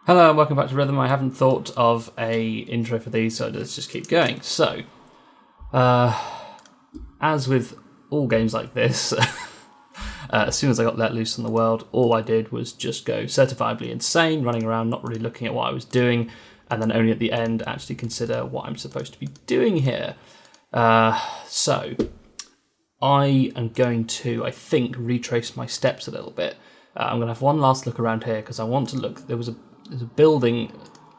Hello and welcome back to Rhythm. I haven't thought of a intro for these, so let's just keep going. So, as with all games like this, as soon as I got let loose in the world, all I did was just go certifiably insane, running around, not really looking at what I was doing, and then only at the end actually consider what I'm supposed to be doing here. So, I am going to, I think, retrace my steps a little bit. I'm going to have one last look around here because I want to look. There's a building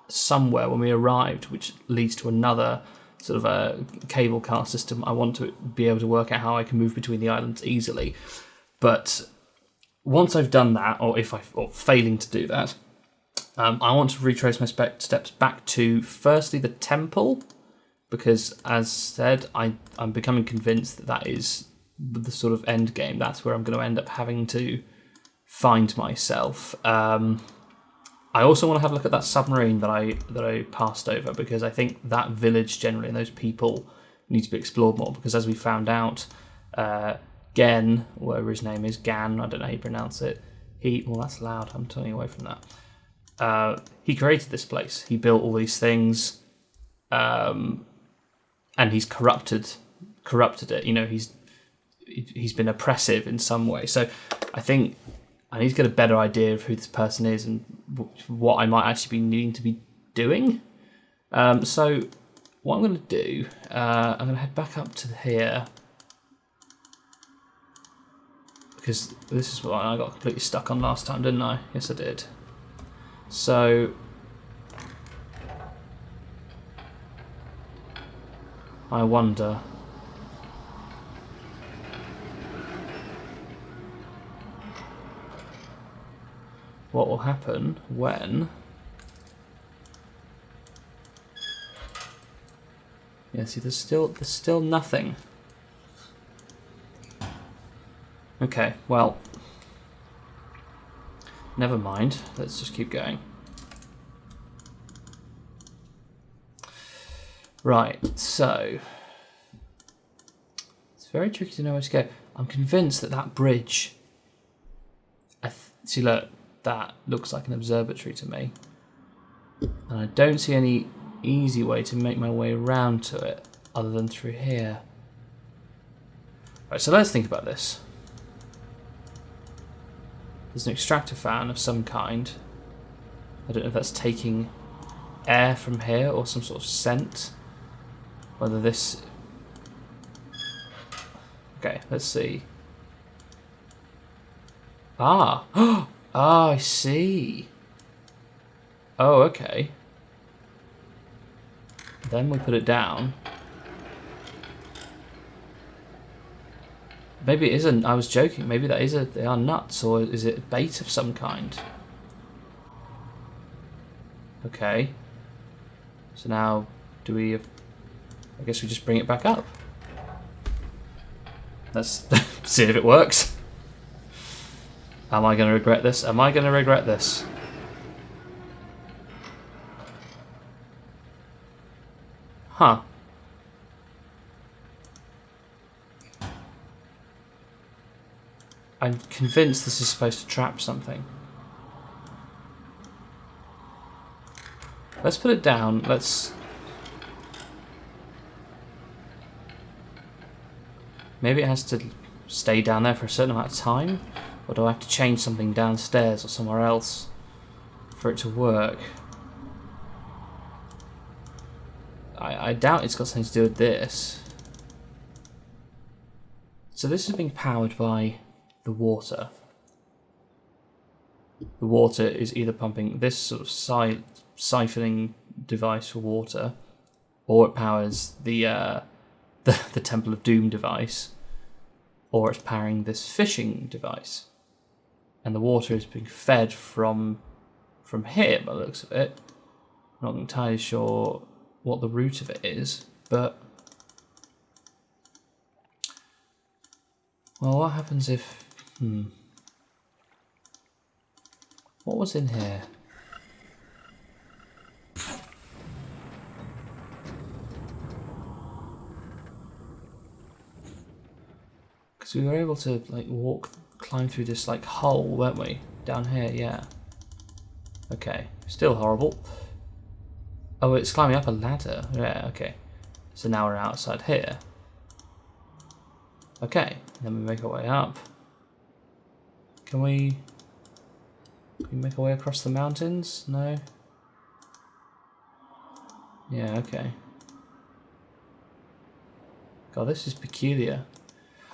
somewhere when we arrived which leads to another sort of a cable car system. I want to be able to work out how I can move between the islands easily. But once I've done that, or failing to do that, I want to retrace my steps back to firstly the temple, because as said, I'm becoming convinced that is the sort of end game. That's where I'm going to end up having to find myself. I also want to have a look at that submarine that I passed over, because I think that village generally and those people need to be explored more, because as we found out, Gen, whatever his name is, Gan, I don't know how you pronounce it, well, that's loud, I'm turning away from that. He created this place, he built all these things, and he's corrupted it, you know, he's been oppressive in some way. So I think I need to get a better idea of who this person is and what I might actually be needing to be doing. So what I'm going to do, I'm going to head back up to here, because this is what I got completely stuck on last time, didn't I? Yes, I did. So I wonder. What will happen when... Yeah, see, there's still nothing. Okay, well, never mind. Let's just keep going. Right, so it's very tricky to know where to go. I'm convinced that bridge. See, look. That looks like an observatory to me, and I don't see any easy way to make my way around to it other than through here. Right, so let's think about this. There's an extractor fan of some kind. I don't know if that's taking air from here or some sort of scent. Whether this... Okay, let's see. Ah! Oh, I see. Oh, okay. Then we put it down. Maybe it isn't. I was joking. Maybe that is they are nuts, or is it bait of some kind? Okay. So now, do we... I guess we just bring it back up. Let's see if it works. Am I going to regret this? Am I going to regret this? Huh. I'm convinced this is supposed to trap something. Let's put it down. Let's... Maybe it has to stay down there for a certain amount of time? Or do I have to change something downstairs or somewhere else for it to work? I doubt it's got something to do with this. So this is being powered by the water. The water is either pumping this sort of siphoning device for water, or it powers the Temple of Doom device, or it's powering this fishing device. And the water is being fed from here, by the looks of it. I'm not entirely sure what the root of it is, but... Well, what happens if... What was in here? Because we were able to, like, climb through this, like, hole, weren't we? Down here, yeah. Okay. Still horrible. Oh, it's climbing up a ladder. Yeah, okay. So now we're outside here. Okay, then we make our way up. Can we make our way across the mountains? No? Yeah, okay. God, this is peculiar.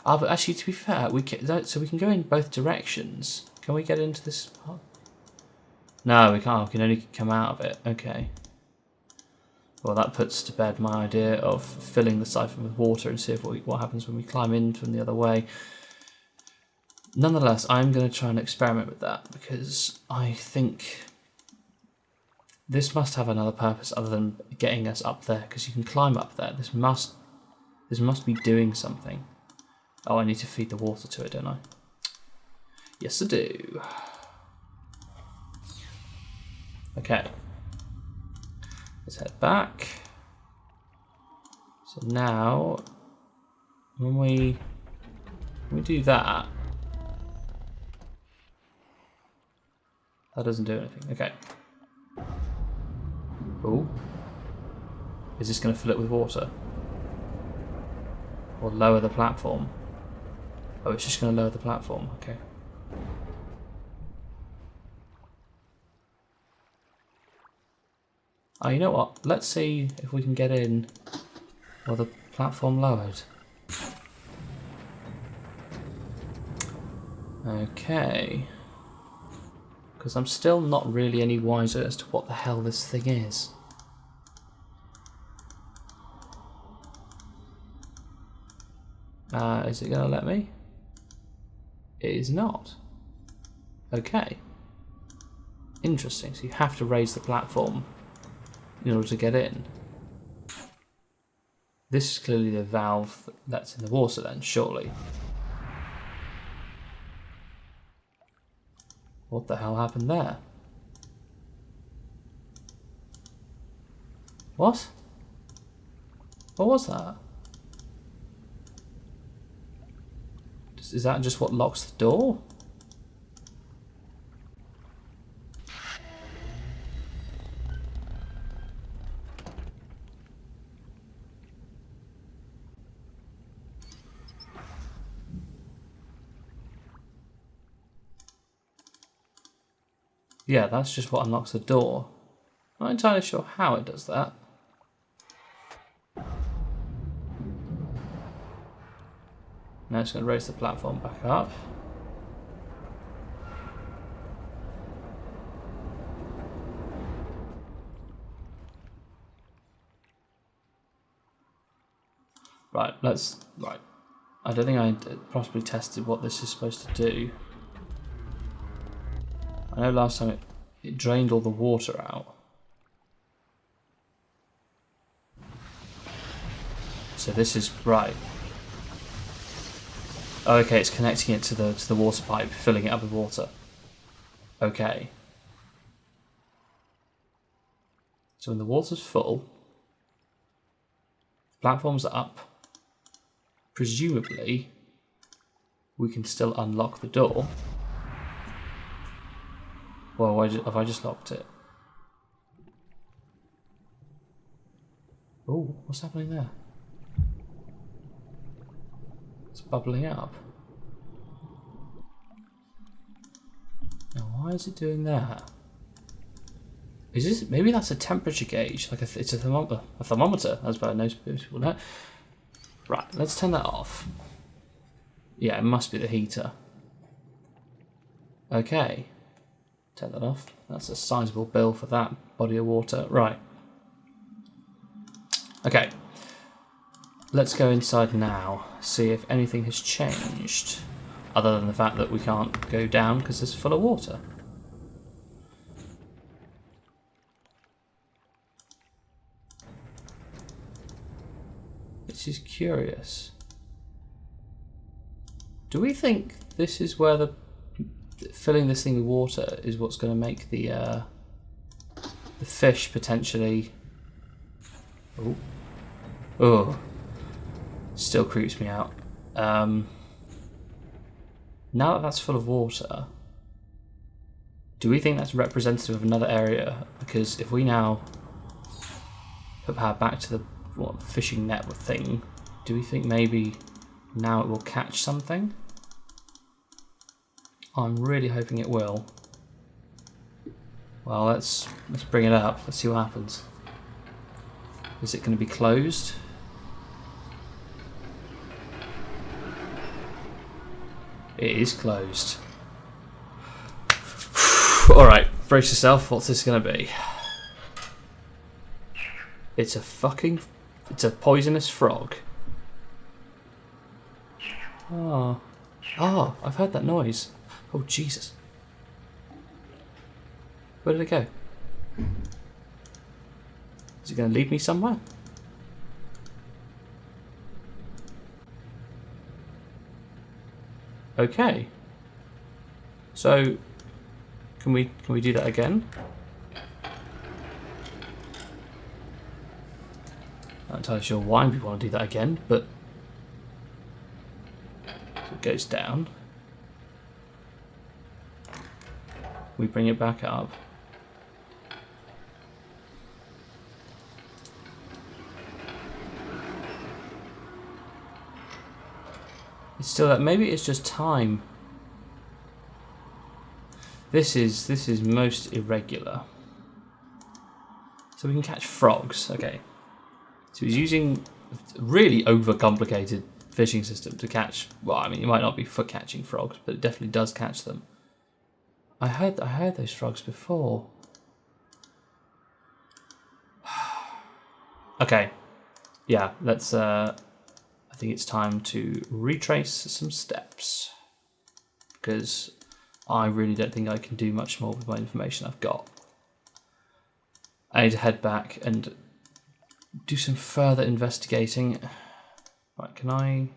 Ah, but actually, to be fair, so we can go in both directions. Can we get into this part? No, we can't. We can only come out of it. Okay. Well, that puts to bed my idea of filling the siphon with water and see if what happens when we climb in from the other way. Nonetheless, I'm going to try and experiment with that because I think this must have another purpose other than getting us up there, because you can climb up there. This must be doing something. Oh, I need to feed the water to it, don't I? Yes, I do. Okay. Let's head back. So now, when we do that, that doesn't do anything. Okay. Oh, is this going to fill it with water? Or lower the platform? Oh, it's just going to lower the platform. Okay. Oh, you know what? Let's see if we can get in while the platform lowered. Okay. Because I'm still not really any wiser as to what the hell this thing is. Is it going to let me? It is not. Okay. Interesting. So you have to raise the platform in order to get in. This is clearly the valve that's in the water then, surely. What the hell happened there? What? What was that? Is that just what locks the door? Yeah, that's just what unlocks the door. I'm not entirely sure how it does that. Now it's going to raise the platform back up. Right, right. I don't think I possibly tested what this is supposed to do. I know last time it drained all the water out. So this is right. Oh, okay, it's connecting it to the water pipe, filling it up with water. Okay. So when the water's full, platforms are up. Presumably, we can still unlock the door. Well, have I just locked it? Oh, what's happening there? It's bubbling up. Now, why is it doing that? Is this, maybe that's a temperature gauge, like it's a thermometer, as far as most people know. Right, let's turn that off. Yeah, it must be the heater. Okay. Turn that off. That's a sizable bill for that body of water. Right. Okay. Let's go inside now, see if anything has changed, other than the fact that we can't go down because it's full of water. This is curious. Do we think this is where filling this thing with water is what's going to make the fish potentially... Oh, still creeps me out. Now that that's full of water, Do we think that's representative of another area? Because if we now put power back to the fishing net thing, do we think maybe now it will catch something? I'm really hoping it will. Well, let's bring it up. Let's see what happens. Is it going to be closed? It is closed. Alright, brace yourself. What's this going to be? It's a poisonous frog. Oh. Oh, I've heard that noise. Oh, Jesus. Where did it go? Is it going to lead me somewhere? Okay. So, can we do that again? Not entirely sure why we want to do that again, but it goes down. We bring it back up. It's still that. Maybe it's just time. This is most irregular. So we can catch frogs. Okay. So he's using a really overcomplicated fishing system to catch. Well, I mean, it might not be for catching frogs, but it definitely does catch them. I heard those frogs before. Okay. Yeah. Let's. I think it's time to retrace some steps, because I really don't think I can do much more with my information I've got. I need to head back and do some further investigating. Right, can I...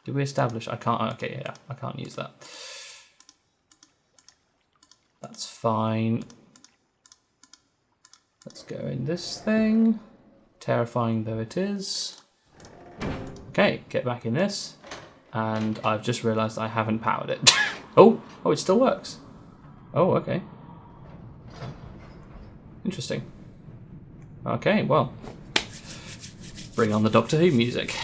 Did we establish? I can't... Okay, yeah, I can't use that. That's fine. Let's go in this thing. Terrifying though it is. Okay, get back in this. And I've just realised I haven't powered it. Oh, it still works. Oh, okay. Interesting. Okay, well. Bring on the Doctor Who music.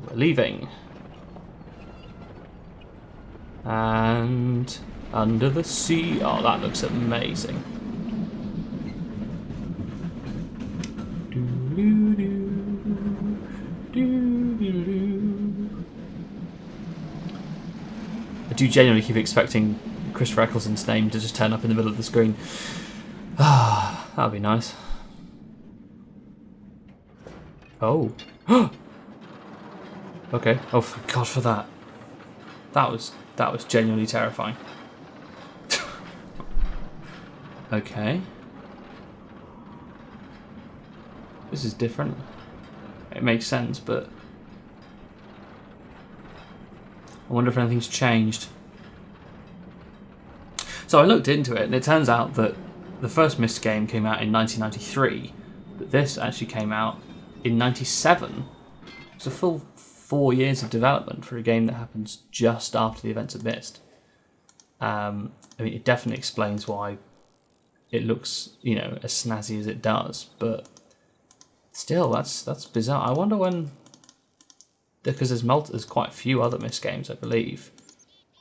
We're leaving. And under the sea. Oh, that looks amazing. I do genuinely keep expecting Christopher Eccleston's name to just turn up in the middle of the screen. Ah, that would be nice. Oh. Okay. Oh, for God, for that. That was genuinely terrifying. Okay. This is different. It makes sense, but I wonder if anything's changed. So I looked into it, and it turns out that the first Myst game came out in 1993, but this actually came out in 97. It's a full 4 years of development for a game that happens just after the events of Myst. I mean, it definitely explains why it looks, you know, as snazzy as it does, but still, that's bizarre. I wonder when, because there's quite a few other Myst games, I believe.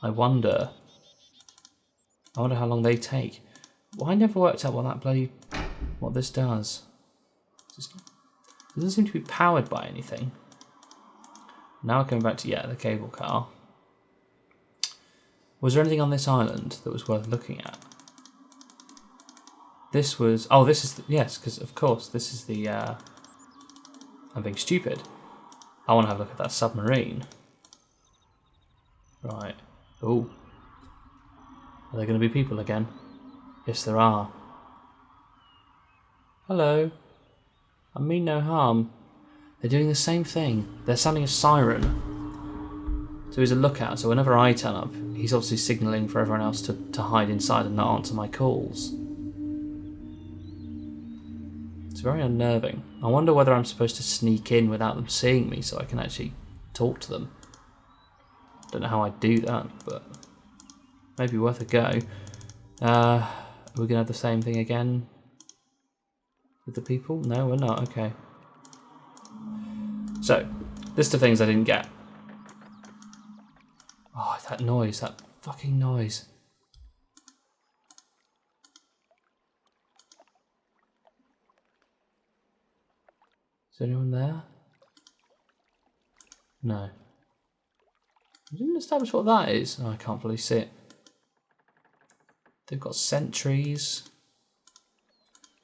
I wonder how long they take. Well, I never worked out what this does. It doesn't seem to be powered by anything. Now we're coming back to, the cable car. Was there anything on this island that was worth looking at? This was... Oh, this is... Yes, because, of course, this is the... I'm being stupid. I want to have a look at that submarine. Right. Oh. Are there going to be people again? Yes, there are. Hello. I mean no harm. They're doing the same thing. They're sounding a siren. So he's a lookout, so whenever I turn up, he's obviously signalling for everyone else to hide inside and not answer my calls. It's very unnerving. I wonder whether I'm supposed to sneak in without them seeing me so I can actually talk to them. Don't know how I'd do that, but... maybe worth a go. Are we gonna have the same thing again with the people? No, we're not. Okay. So, list of things I didn't get. Oh, that noise! That fucking noise! Is there anyone there? No. I didn't establish what that is. Oh, I can't fully see it. They've got sentries.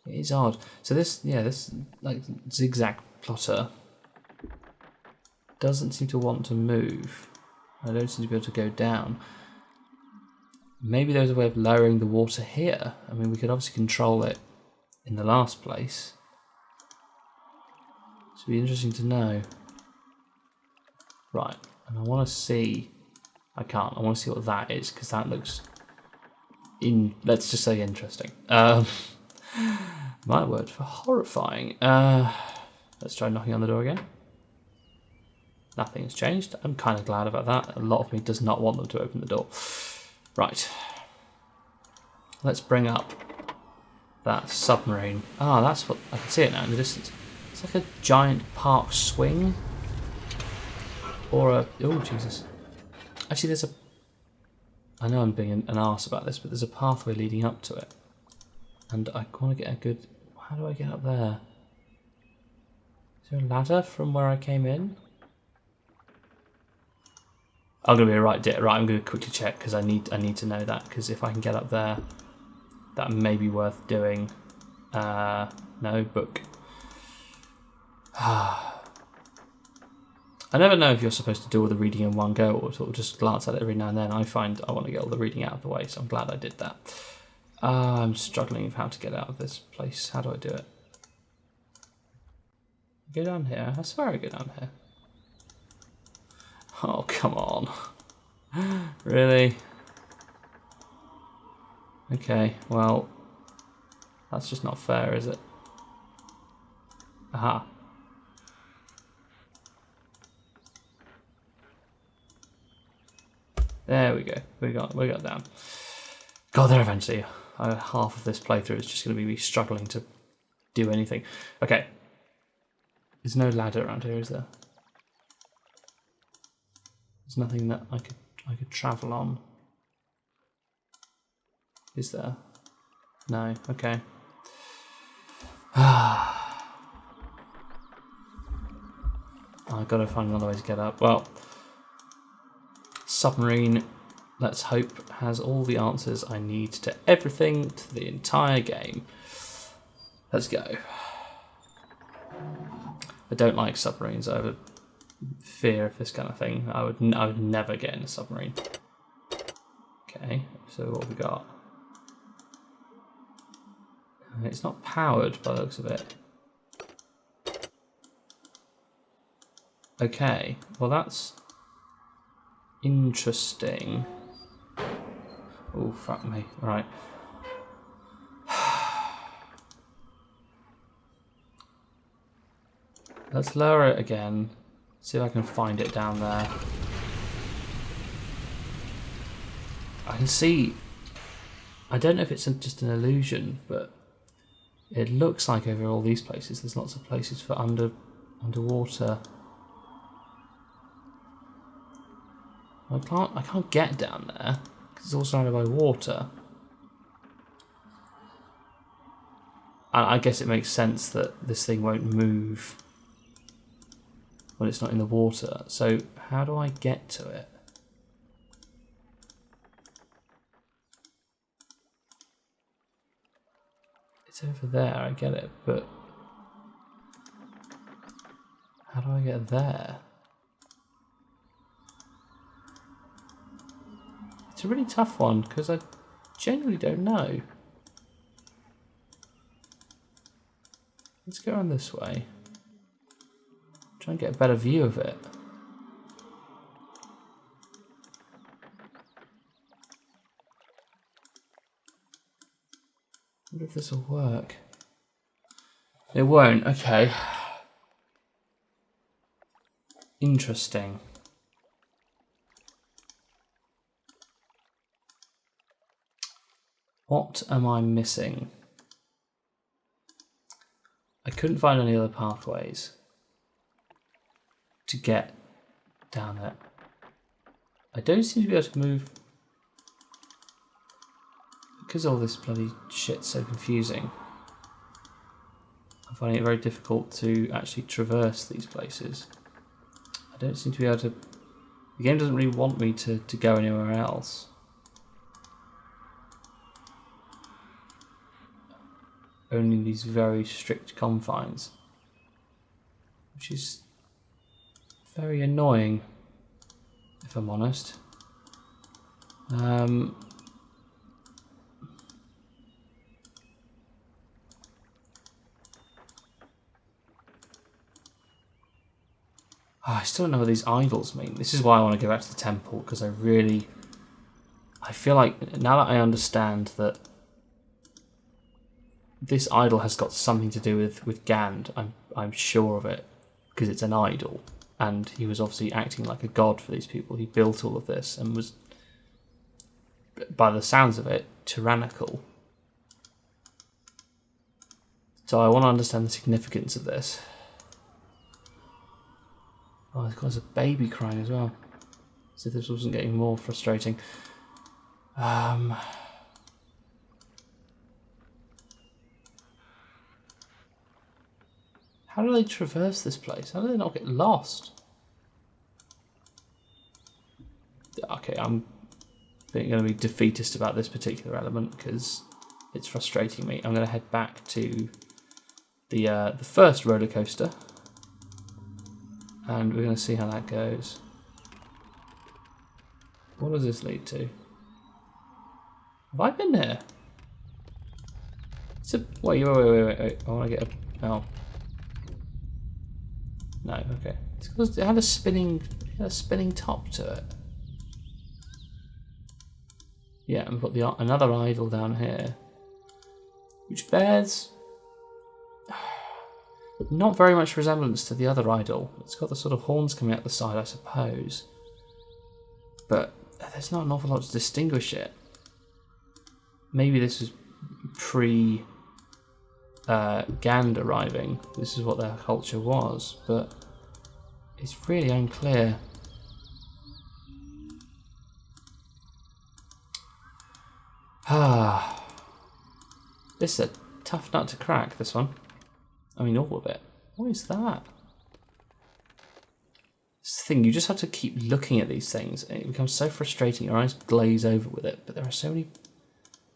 It is odd. So this, yeah, this like zigzag plotter doesn't seem to want to move. I don't seem to be able to go down. Maybe there's a way of lowering the water here. I mean, we could obviously control it in the last place. It'd be interesting to know. Right, and I want to see. I can't. I want to see what that is because that looks let's just say interesting. My word for horrifying. Let's try knocking on the door again. Nothing's changed. I'm kind of glad about that. A lot of me does not want them to open the door. Right. Let's bring up that submarine. Ah, that's what I can see it now in the distance. It's like a giant park swing. Or a... Oh, Jesus. Actually, there's a... I know I'm being an arse about this, but there's a pathway leading up to it. And I want to get a good... How do I get up there? Is there a ladder from where I came in? I'm going to be right. I'm going to quickly check because I need to know that, because if I can get up there, that may be worth doing. No, book. I never know if you're supposed to do all the reading in one go or sort of just glance at it every now and then. I find I want to get all the reading out of the way, so I'm glad I did that. I'm struggling with how to get out of this place. How do I do it? Go down here. I swear I go down here. Oh, come on. Really? Okay, well, that's just not fair, is it? Aha. There we go. We got down. Got there eventually. Half of this playthrough is just going to be me struggling to do anything. Okay. There's no ladder around here, is there? There's nothing that I could travel on. Is there? No. Okay. I've got to find another way to get up. Well, submarine, let's hope, has all the answers I need to everything, to the entire game. Let's go. I don't like submarines. I have a fear of this kind of thing. I would never get in a submarine. Okay, so what have we got? It's not powered by the looks of it. Okay, well that's interesting. Oh, fuck me. Right. Let's lower it again. See if I can find it down there. I can see... I don't know if it's just an illusion, but it looks like over all these places there's lots of places for underwater. I can't get down there because it's all surrounded by water. And I guess it makes sense that this thing won't move when it's not in the water. So how do I get to it? It's over there, I get it, but how do I get there? It's a really tough one because I genuinely don't know. Let's go around this way. Try and get a better view of it. I wonder if this will work. It won't, okay. Interesting. What am I missing? I couldn't find any other pathways to get down there. I don't seem to be able to move because all this bloody shit's so confusing. I'm finding it very difficult to actually traverse these places. I don't seem to be able to... The game doesn't really want me to go anywhere else. Only these very strict confines, which is very annoying, if I'm honest. I still don't know what these idols mean. This is why I want to go back to the temple, because I feel like now that I understand that this idol has got something to do with Gand, I'm sure of it, because it's an idol, and he was obviously acting like a god for these people. He built all of this and was, by the sounds of it, tyrannical. So I want to understand the significance of this. Oh, there's a baby crying as well. As if this wasn't getting more frustrating. How do they traverse this place? How do they not get lost? Okay, I'm going to be defeatist about this particular element because it's frustrating me. I'm going to head back to the first roller coaster, and we're going to see how that goes. What does this lead to? Have I been here? Wait. I want to get a... Oh. No, okay. It's because it had a spinning top to it. Yeah, and we've got another idol down here, which bears not very much resemblance to the other idol. It's got the sort of horns coming out the side, I suppose, but there's not an awful lot to distinguish it. Maybe this is pre Gand arriving. This is what their culture was, but it's really unclear. This is a tough nut to crack, this one. I mean, all of it. What is that? It's the thing, you just have to keep looking at these things, and it becomes so frustrating. Your eyes glaze over with it, but there are so many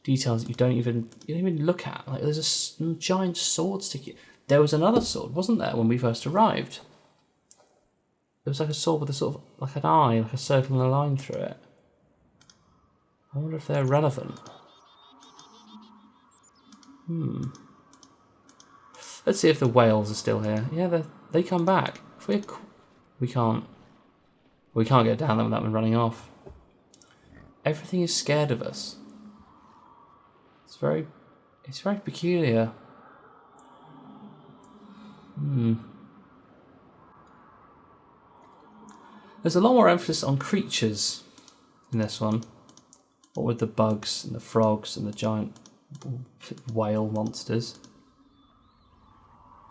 details that you don't even look at. Like, there's a giant sword sticking. There was another sword, wasn't there, when we first arrived? There was like a sword with a sort of like an eye, like a circle and a line through it. I wonder if they're relevant. Let's see if the whales are still here. Yeah, they come back. If we can't get down there without them running off. Everything is scared of us. It's very peculiar. There's a lot more emphasis on creatures in this one. What with the bugs and the frogs and the giant whale monsters.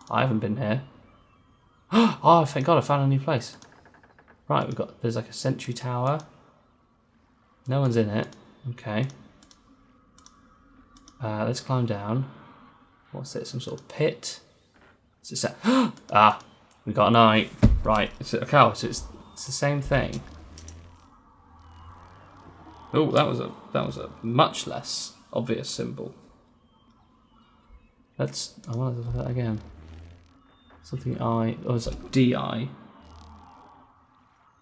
I haven't been here. Oh, thank God, I found a new place. Right, there's like a sentry tower. No one's in it. Okay. Let's climb down. What's it? Some sort of pit? Is it we got an eye. Right. Okay, so it's the same thing. Oh, that was a much less obvious symbol. I want to look at that again. Something I. Oh, it's like DI.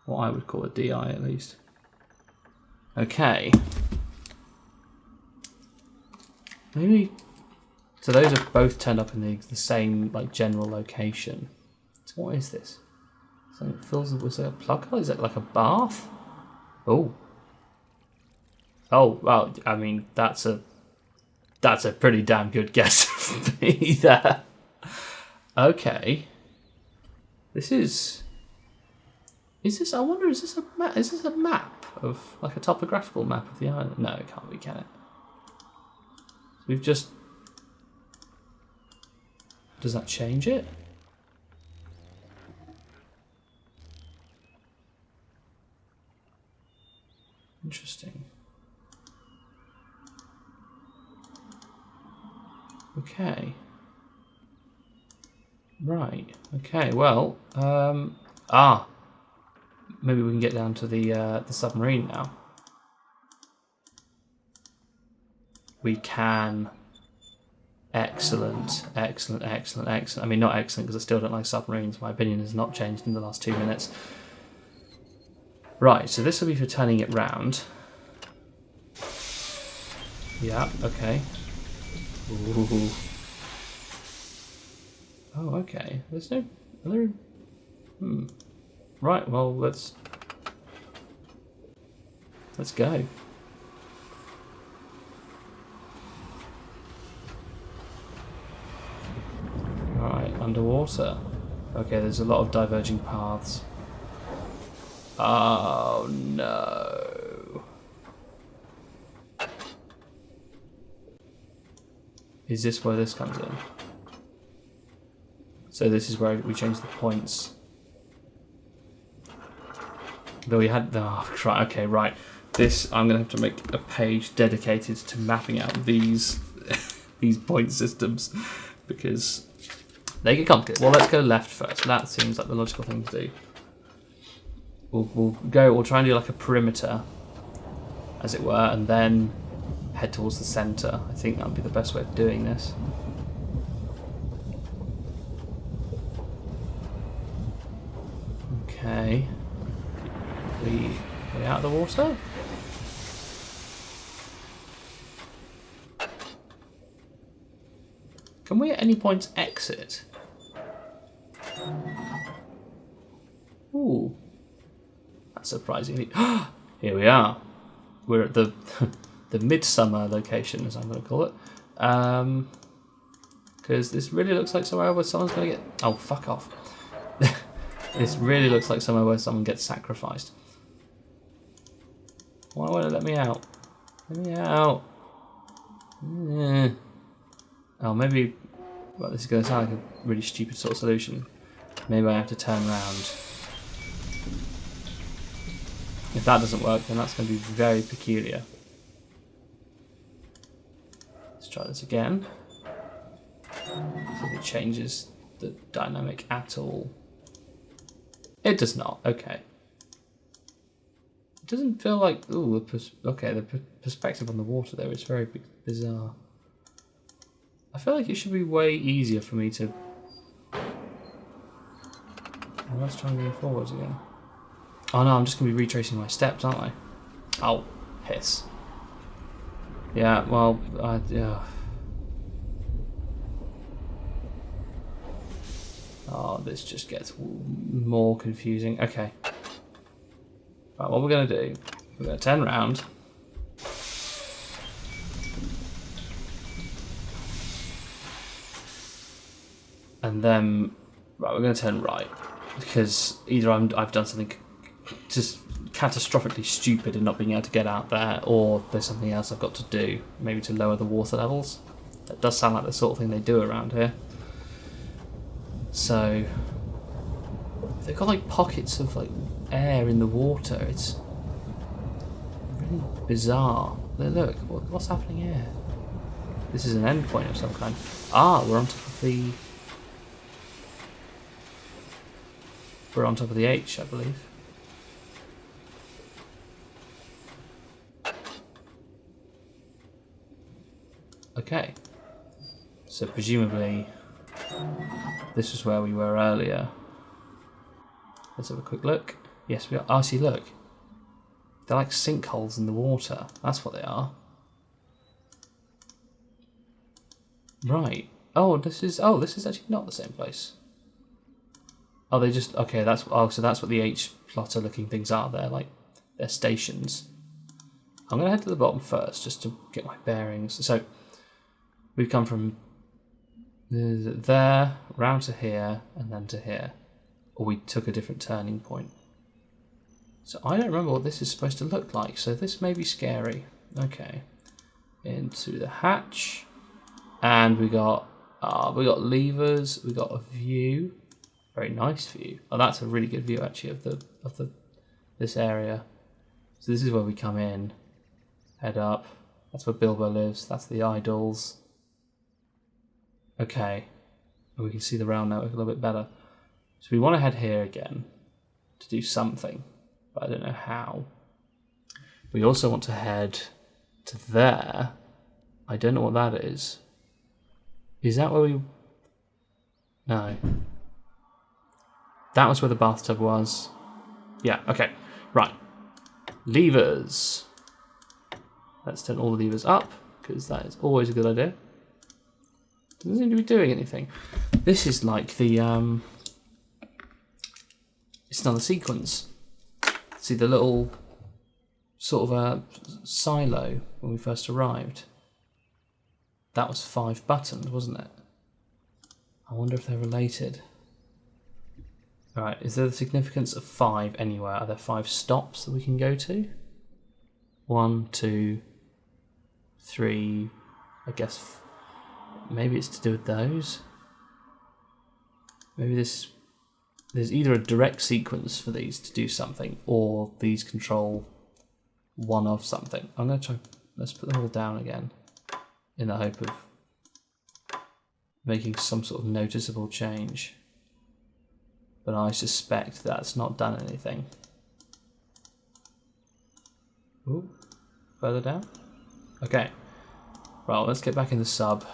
What I would call a DI at least. Okay. Maybe. So those have both turned up in the same like general location. So what is this? Something that fills with a plug hole? Is it like a bath? Oh. Oh, well, I mean that's a pretty damn good guess for me there. Okay. This is this? I wonder. Is this a map? Is this a map of like a topographical map of the island? No, it can't be, can it? We've just... Does that change it? Interesting. Okay. Right. Okay, well, maybe we can get down to the submarine now. We can. Excellent, excellent, excellent, excellent. I mean, not excellent because I still don't like submarines. My opinion has not changed in the last 2 minutes. Right, so this will be for turning it round. Yeah, okay. Ooh. Oh, okay. There's no other... Right, well, let's go. Alright, underwater. Okay, there's a lot of diverging paths. Oh, no. Is this where this comes in? So this is where we change the points. Though we had... Oh, right, okay, right. This, I'm going to have to make a page dedicated to mapping out these these point systems because they get complicated. Well, let's go left first. That seems like the logical thing to do. We'll try and do like a perimeter, as it were, and then head towards the centre. I think that would be the best way of doing this. Okay. We out of the water? Can we at any point exit? Ooh. That's surprisingly... Here we are. We're at the the midsummer location, as I'm going to call it. Because this really looks like somewhere where someone's going to get... Oh, fuck off. This really looks like somewhere where someone gets sacrificed. Why won't it let me out? Let me out. Oh, maybe... Well, this is going to sound like a really stupid sort of solution. Maybe I have to turn around. If that doesn't work, then that's going to be very peculiar. Let's try this again. See if it changes the dynamic at all. It does not. Okay. It doesn't feel like... Ooh, the perspective on the water there is very bizarre. I feel like it should be way easier for me to... Well, let's try and go forwards again. Oh no, I'm just going to be retracing my steps, aren't I? Oh, piss. Yeah, well, yeah. Oh, this just gets more confusing. Okay. Right, what we're going to do, we're going to turn around. And then, right, we're going to turn right. Because either I've done something just catastrophically stupid in not being able to get out there, or there's something else I've got to do, maybe to lower the water levels. That does sound like the sort of thing they do around here. So they've got like pockets of like air in the water. It's really bizarre. Look, what's happening here? This is an endpoint of some kind. Ah, we're on top of the... We're on top of the H, I believe. Okay. So presumably this was where we were earlier. Let's have a quick look. Yes, we are. Oh, see, look. They're like sinkholes in the water. That's what they are. Right. Oh, this is actually not the same place. Oh, they just... Okay, that's... Oh, so that's what the H-plotter looking things are. They're like... They're stations. I'm going to head to the bottom first, just to get my bearings. So, we've come from there, round to here, and then to here. Or we took a different turning point. So I don't remember what this is supposed to look like, so this may be scary. Okay. Into the hatch. And we got levers. We got a view. Very nice view. Oh, that's a really good view actually of this area. So this is where we come in. Head up. That's where Bilbo lives. That's the idols. Okay. And we can see the rail network a little bit better. So we want to head here again to do something, but I don't know how. We also want to head to there. I don't know what that is. Is that where we... No. That was where the bathtub was. Yeah, okay. Right. Levers. Let's turn all the levers up, because that is always a good idea. Doesn't seem to be doing anything. This is like the... It's another sequence. See the little sort of a silo when we first arrived? That was 5 buttons, wasn't it? I wonder if they're related. Right, is there the significance of 5 anywhere? Are there 5 stops that we can go to? 1, 2, 3, I guess maybe it's to do with those. Maybe there's either a direct sequence for these to do something, or these control one of something. I'm going to try, let's put them all down again, in the hope of making some sort of noticeable change. But I suspect that's not done anything. Ooh, further down? Okay. Well, let's get back in the sub.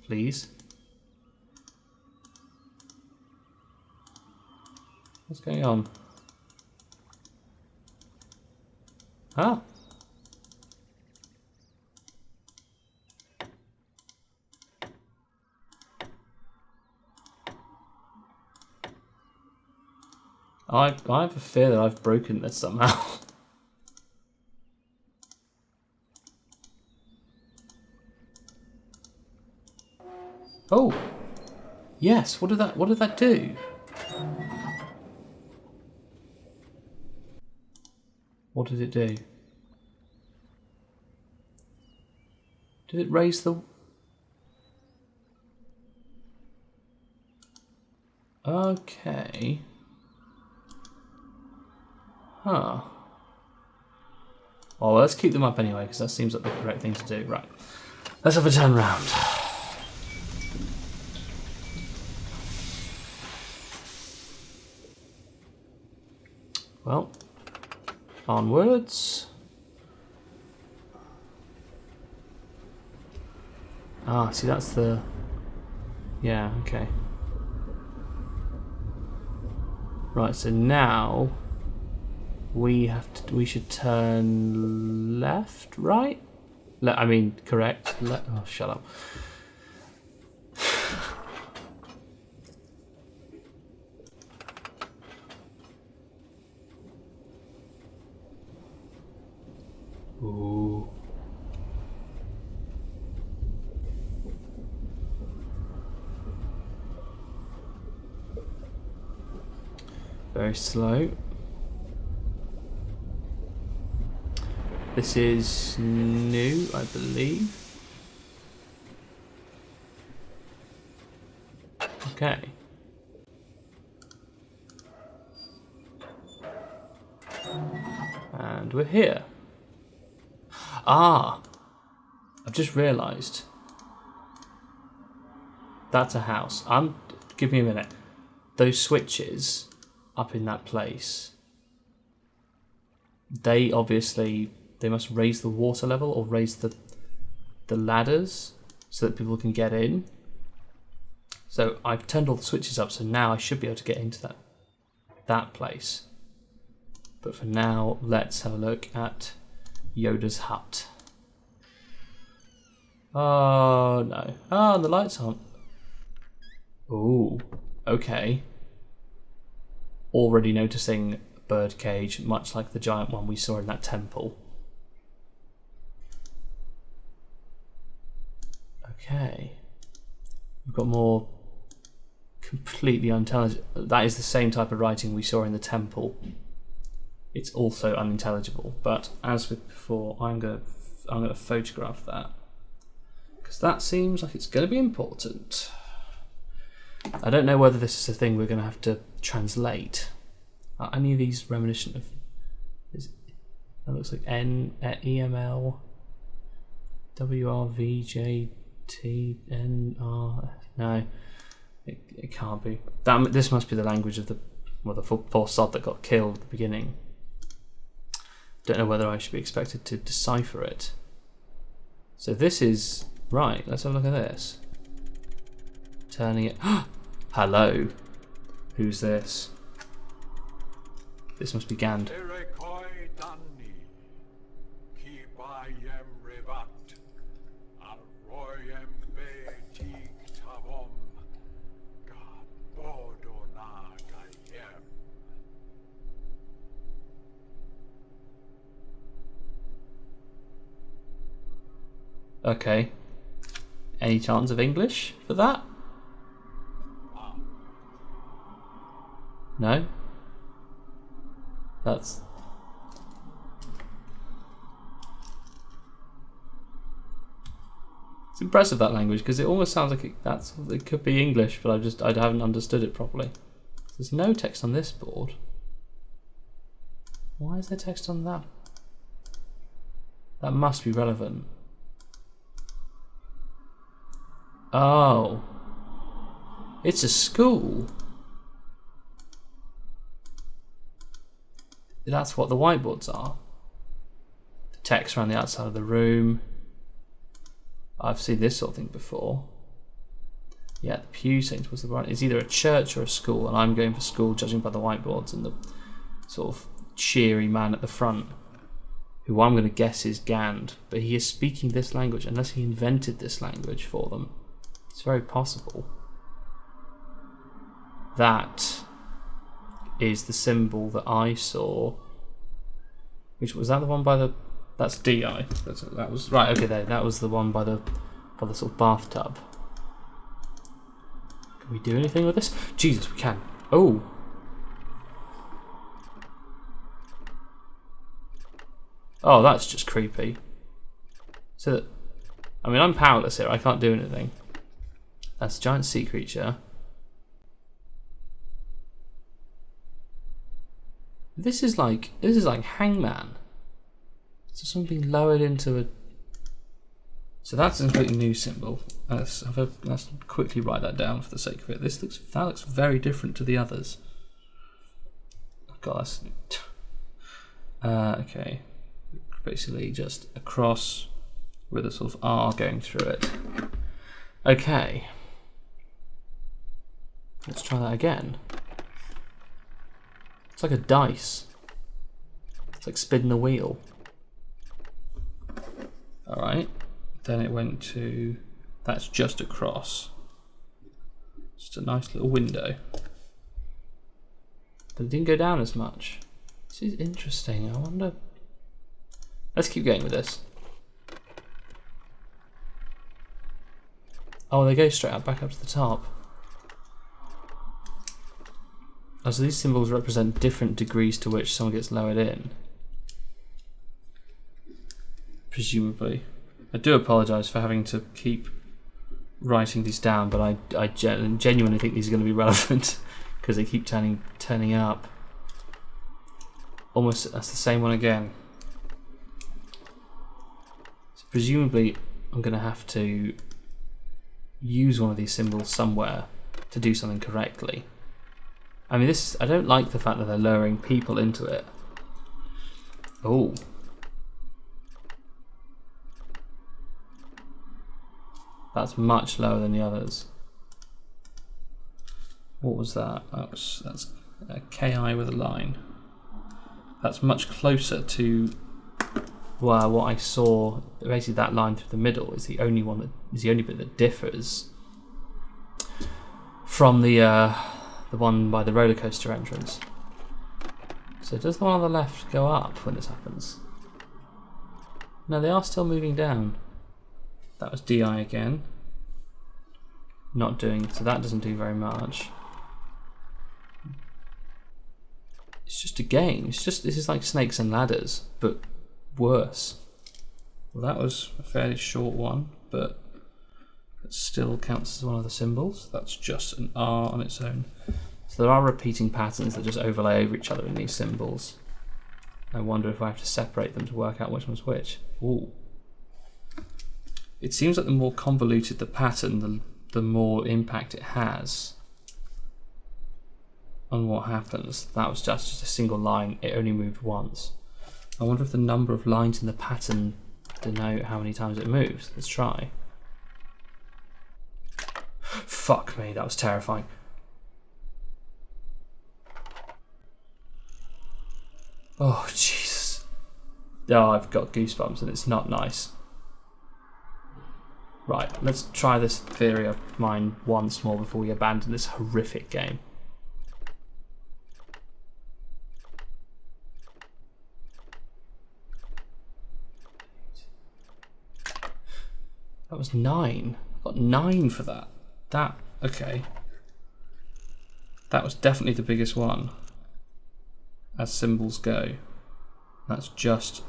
Please. What's going on? Huh? I have a fear that I've broken this somehow. Oh, yes. What did that do? What did it do? Did it raise the... Okay. Huh. Well, let's keep them up anyway, because that seems like the correct thing to do. Right. Let's have a turn round. Well, onwards. Ah, see, that's the... Yeah, okay. Right, so now we should turn left, right? I mean, correct. Oh, shut up. Ooh. Very slow. This is new, I believe. Okay. And we're here. Ah! I've just realised. That's a house. Give me a minute. Those switches up in that place, they must raise the water level or raise the ladders so that people can get in. So I've turned all the switches up, so now I should be able to get into that place. But for now, let's have a look at Yoda's hut. Oh no. Oh, the lights aren't. Ooh, okay. Already noticing a bird cage, much like the giant one we saw in that temple. Okay. We've got more completely unintelligible. That is the same type of writing we saw in the temple. It's also unintelligible, but as with before, I'm gonna photograph that. Because that seems like it's going to be important. I don't know whether this is a thing we're going to have to translate. Are any of these reminiscent of... That looks like EML, WRVJTNR. No, it can't be. This must be the language of the poor sod that got killed at the beginning. Don't know whether I should be expected to decipher it. So this is... Right, let's have a look at this. Turning it... Hello. Who's this? This must be Gand. Okay. Any chance of English for that? No? That's... It's impressive, that language, because it almost sounds like it could be English, but I haven't understood it properly. There's no text on this board. Why is there text on that? That must be relevant. Oh. It's a school. That's what the whiteboards are. The text around the outside of the room. I've seen this sort of thing before. Yeah, the pew saints was the right. It's either a church or a school, and I'm going for school, judging by the whiteboards and the sort of cheery man at the front, who I'm going to guess is Gand. But he is speaking this language, unless he invented this language for them. It's very possible. That is the symbol that I saw. Which was that the one by the... That's DI. That was right. Okay, there. That was the one by the sort of bathtub. Can we do anything with this? Jesus, we can. Oh. Oh, that's just creepy. So, I mean, I'm powerless here. I can't do anything. That's a giant sea creature. This is like Hangman. So something lowered into a... So that's a completely new symbol. Let's quickly write that down for the sake of it. That looks very different to the others. God, that's... okay. Basically just a cross with a sort of R going through it. Okay. Let's try that again. It's like a dice. It's like spinning the wheel. Alright. Then it went to... That's just a cross. Just a nice little window. But it didn't go down as much. This is interesting. I wonder... Let's keep going with this. Oh, they go straight up, back up to the top. Oh, so these symbols represent different degrees to which someone gets lowered in. Presumably. I do apologise for having to keep writing these down, but I genuinely think these are going to be relevant because they keep turning up. Almost, that's the same one again. So presumably I'm going to have to use one of these symbols somewhere to do something correctly. I mean, I don't like the fact that they're lowering people into it. Oh. That's much lower than the others. What was that? That's a KI with a line. That's much closer to what I saw. Basically, that line through the middle is the only bit that differs from the one by the roller coaster entrance. So does the one on the left go up when this happens? No, they are still moving down. That was DI again. Not doing, so that doesn't do very much. It's just a game. This is like Snakes and Ladders, but worse. Well, that was a fairly short one, but still counts as one of the symbols. That's just an R on its own. So there are repeating patterns that just overlay over each other in these symbols. I wonder if I have to separate them to work out which one's which. Ooh. It seems like the more convoluted the pattern, the more impact it has on what happens. That was just a single line. It only moved once. I wonder if the number of lines in the pattern denote how many times it moves. Let's try. Fuck me, that was terrifying. Oh, Jesus. Oh, I've got goosebumps and it's not nice. Right, let's try this theory of mine once more before we abandon this horrific game. That was 9. I got 9 for that. Okay. That was definitely the biggest one, as symbols go. That's just...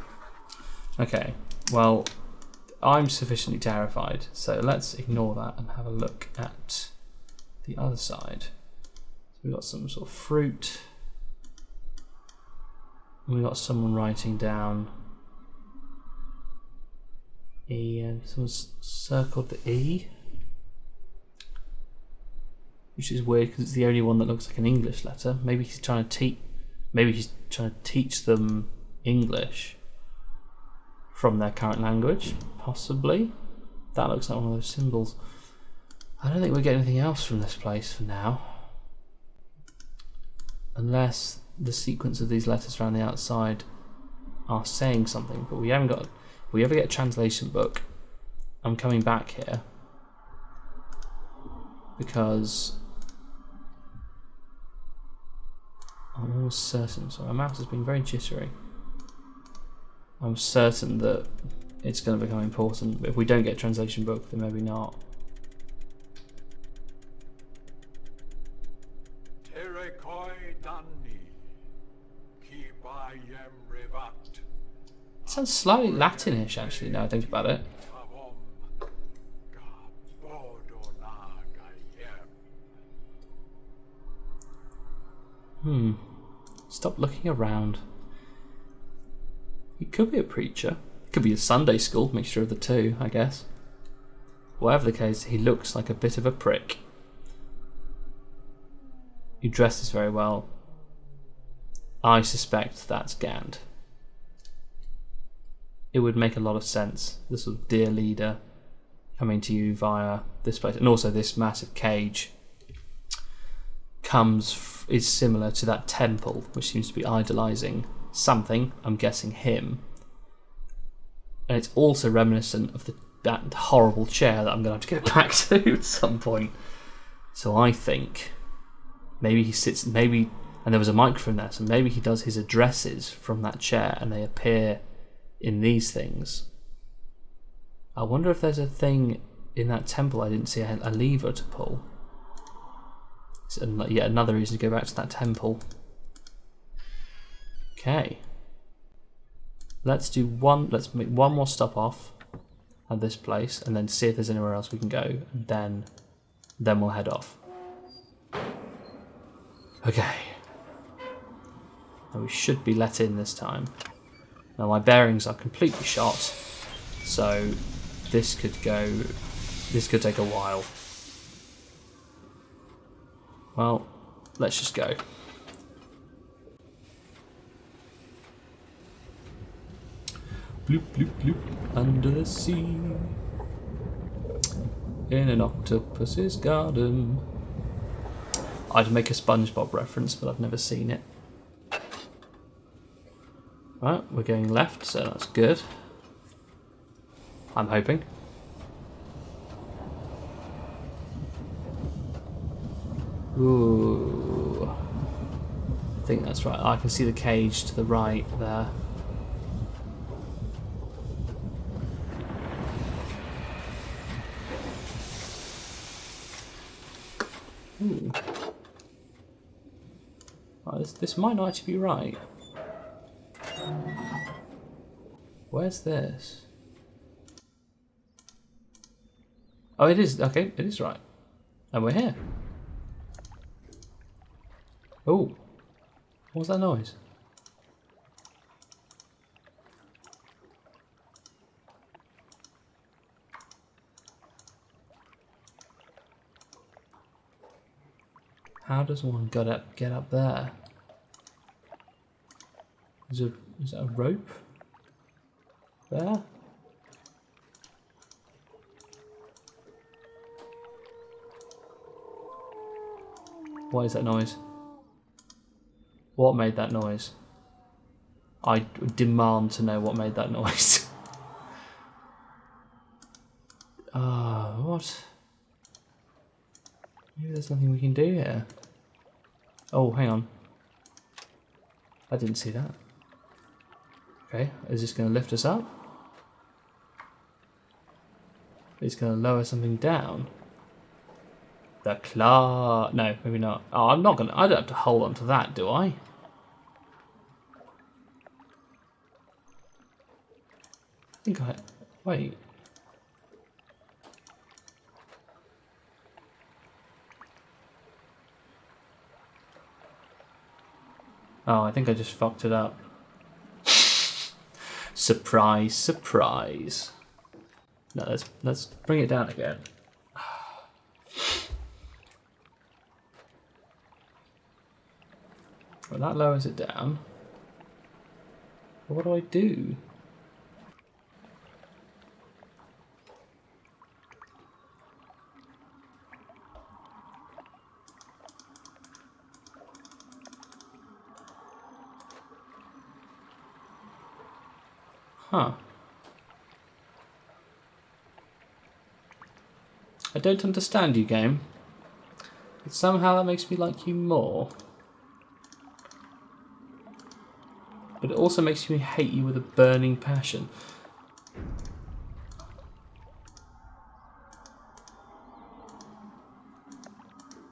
Okay, well, I'm sufficiently terrified, so let's ignore that and have a look at the other side. So we've got some sort of fruit. And we've got someone writing down E, and someone's circled the E, which is weird because it's the only one that looks like an English letter. Maybe he's trying to teach them English from their current language, possibly. That looks like one of those symbols. I don't think we get anything else from this place for now, unless the sequence of these letters around the outside are saying something, but we haven't got. If we ever get a translation book, I'm coming back here because I'm almost certain. So my mouse has been very jittery. I'm certain that it's going to become important, but if we don't get a translation book, then maybe not. It sounds slightly Latinish, actually, now I think about it. Stop looking around. He could be a preacher. It could be a Sunday school, mixture of the two, I guess. Whatever the case, he looks like a bit of a prick. He dresses very well. I suspect that's Gand. It would make a lot of sense. This sort of dear leader coming to you via this place, and also this massive cage is similar to that temple, which seems to be idolizing something. I'm guessing him, and it's also reminiscent of that horrible chair that I'm going to have to get back to at some point. So I think maybe he sits, and there was a microphone there, so maybe he does his addresses from that chair, and they appear in these things. I wonder if there's a thing in that temple I didn't see a lever to pull. It's yet another reason to go back to that temple. Okay. Let's make one more stop off at this place and then see if there's anywhere else we can go, and then we'll head off. Okay. Now we should be let in this time. Now my bearings are completely shot, so this could take a while. Well, let's just go. Bloop, bloop, bloop, under the sea, in an octopus's garden. I'd make a SpongeBob reference, but I've never seen it. Right, we're going left, so that's good. I'm hoping. Ooh. I think that's right. I can see the cage to the right there. Ooh. Oh, this might not actually be right. Where's this? Oh, it is. Okay, it is right. And we're here. Oh. What was that noise? How does one get up there? Is that a rope? There? What is that noise? What made that noise? I demand to know what made that noise. Ah, what? Maybe there's nothing we can do here. Oh, hang on. I didn't see that. Okay, is this going to lift us up? It's going to lower something down. The claw. No, maybe not. Oh, I'm not going to. I don't have to hold on to that, do I? I think I. Wait. Oh, I think I just fucked it up. Surprise, surprise. No, let's bring it down again. Well, that lowers it down. But what do I do? Huh. I don't understand you, game. But somehow that makes me like you more. But it also makes me hate you with a burning passion.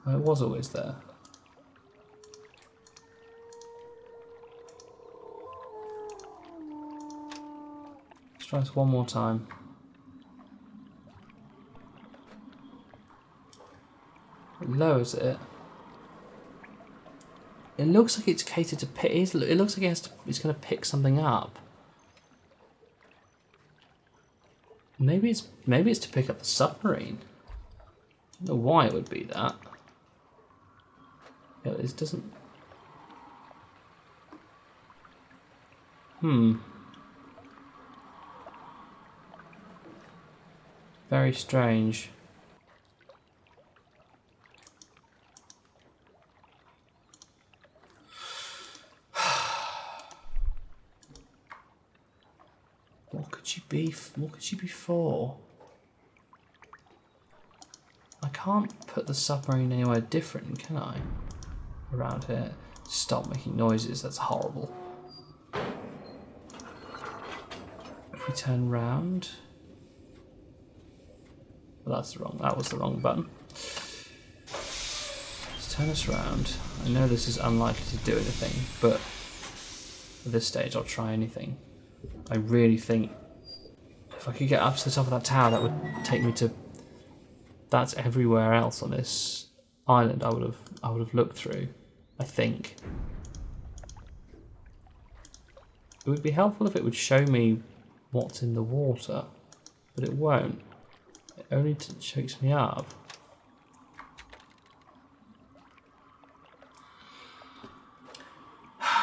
It was always there. Let's try this one more time. It lowers it. It looks like it's catered to pick. It looks like it's going to pick something up. Maybe it's to pick up the submarine. I don't know why it would be that. Yeah, it doesn't. Very strange. What could she be for? I can't put the submarine anywhere different, can I? Around here. Stop making noises, that's horrible. If we turn round. Well, that was the wrong button. Let's turn us round. I know this is unlikely to do anything, but at this stage I'll try anything. I really think if I could get up to the top of that tower, that would take me to. That's everywhere else on this island. I would have looked through. I think it would be helpful if it would show me what's in the water, but it won't. It only shakes me up.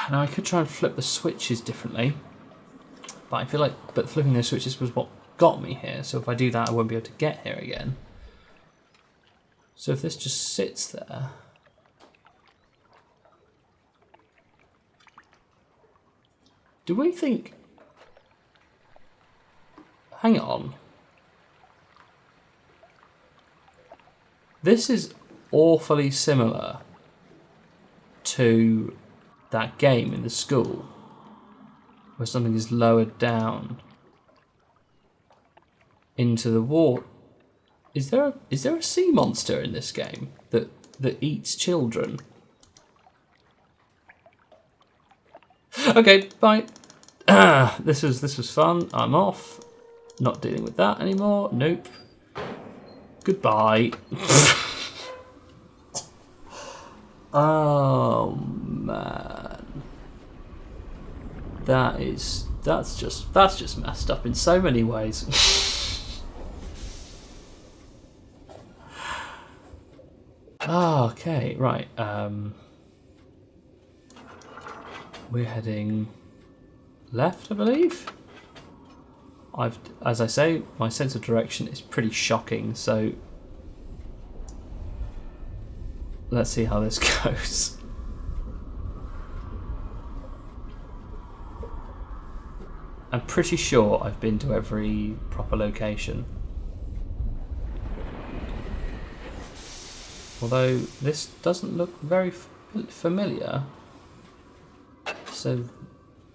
Now I could try and flip the switches differently. But I feel like flipping those switches was what got me here, so if I do that I won't be able to get here again. So if this just sits there... Do we think... Hang on. This is awfully similar to that game in the school, where something is lowered down into the water. Is there a sea monster in this game that eats children? Okay, bye. This was fun. I'm off. Not dealing with that anymore. Nope. Goodbye. Oh man, that's just messed up in so many ways. Okay, right. We're heading left, I believe. As I say, my sense of direction is pretty shocking, so let's see how this goes. I'm pretty sure I've been to every proper location. Although this doesn't look very familiar. So,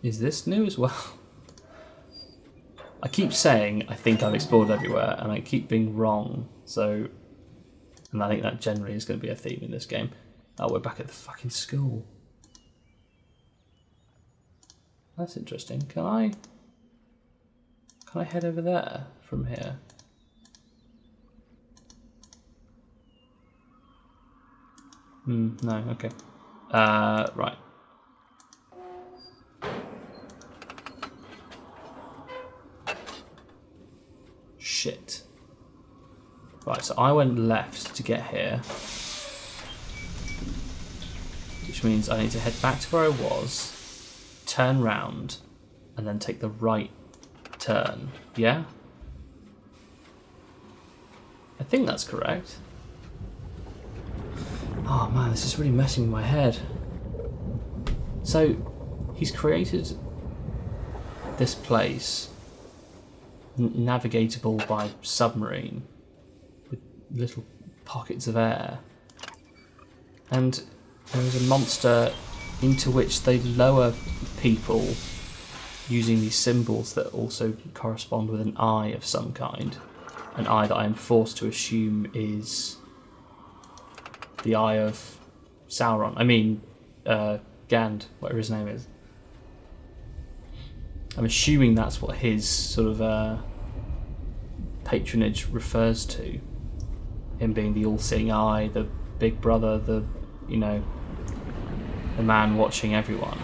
is this new as well? I keep saying I think I've explored everywhere, and I keep being wrong. So, and I think that generally is going to be a theme in this game. Oh, we're back at the fucking school. That's interesting. Can I head over there from here? No, okay. Right. Shit. Right, so I went left to get here. Which means I need to head back to where I was, turn round, and then take the right turn. Yeah? I think that's correct. Oh man, this is really messing with my head. So, he's created this place navigatable by submarine with little pockets of air, and there is a monster into which they lower people using these symbols that also correspond with an eye of some kind, an eye that I am forced to assume is the eye of Sauron. I mean, Gand, whatever his name is. I'm assuming that's what his sort of patronage refers to. Him being the all-seeing eye, the big brother, the man watching everyone.